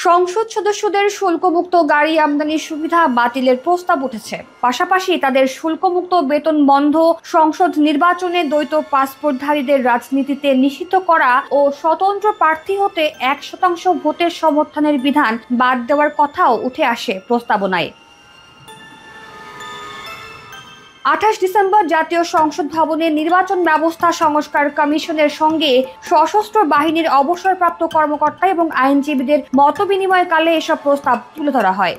সংসদ সদস্যদের শুল্কমুক্ত গাড়ি আমদানির সুবিধা বাতিলের প্রস্তাব উঠেছে। পাশাপাশি তাদের শুল্কমুক্ত বেতন বন্ধ, সংসদ নির্বাচনে দ্বৈত পাসপোর্টধারীদের রাজনীতিতে নিষিদ্ধ করা ও স্বতন্ত্র প্রার্থী হতে 1% ভোটের সমর্থনের বিধান বাদ দেওয়ার কথাও উঠে আসে প্রস্তাবনায়। 28 ডিসেম্বর জাতীয় সংসদ ভবনে নির্বাচন ব্যবস্থা সংস্কার কমিশনের সঙ্গে সশস্ত্র বাহিনীর অবসরপ্রাপ্ত কর্মকর্তা এবং আইনজীবীদের মতবিনিময়কালে এসব প্রস্তাব তুলে ধরা হয়।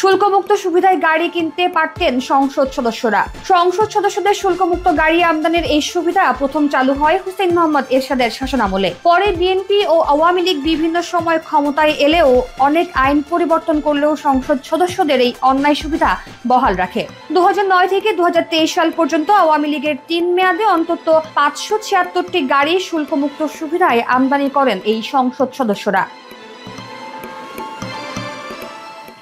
শুল্কমুক্ত সুবিধায় গাড়ি কিনতে পারতেন সংসদ সদস্যরা। সংসদ সদস্যদের শুল্কমুক্ত গাড়ি আমদানির এই সুবিধা প্রথম চালু হয় হুসেইন মোহাম্মদ এরশাদের শাসনামলে। পরে বিএনপি ও আওয়ামী লীগ বিভিন্ন সময় ক্ষমতায় এলেও অনেক আইন পরিবর্তন করলেও সংসদ সদস্যদের এই অন্যায় সুবিধা বহাল রাখে। 2009 থেকে 2023 সাল পর্যন্ত আওয়ামী লীগের 3 মেয়াদে অন্তত 576টি গাড়ি শুল্কমুক্ত সুবিধায় আমদানি করেন এই সংসদ সদস্যরা।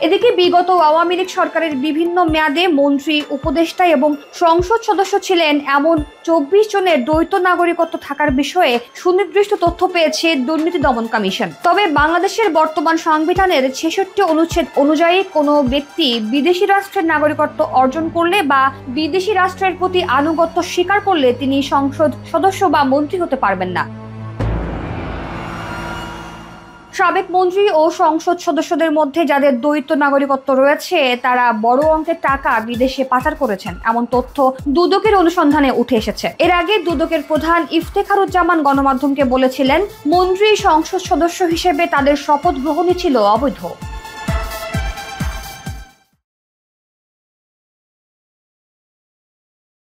এদিকে বিগত আওয়ামী লীগ সরকারের বিভিন্ন মেয়াদে মন্ত্রী, উপদেষ্টা এবং সংসদ সদস্য ছিলেন এমন 24 জনের দ্বৈত নাগরিকত্ব থাকার বিষয়ে সুনির্দিষ্ট তথ্য পেয়েছে দুর্নীতি দমন কমিশন। তবে বাংলাদেশের বর্তমান সংবিধানের 66 অনুচ্ছেদ অনুযায়ী কোনো ব্যক্তি বিদেশি রাষ্ট্রের নাগরিকত্ব অর্জন করলে বা বিদেশি রাষ্ট্রের প্রতি আনুগত্য স্বীকার করলে তিনি সংসদ সদস্য বা মন্ত্রী হতে পারবেন না। সাবেক মন্ত্রী ও সংসদ সদস্যদের মধ্যে যাদের দ্বৈত নাগরিকত্ব রয়েছে তারা বড় অঙ্কের টাকা বিদেশে পাচার করেছেন, এমন তথ্য দুদকের অনুসন্ধানে উঠে এসেছে। এর আগে দুদকের প্রধান ইফতেখারুজ্জামান গণমাধ্যমকে বলেছিলেন, মন্ত্রী সংসদ সদস্য হিসেবে তাদের শপথ গ্রহণই ছিল অবৈধ।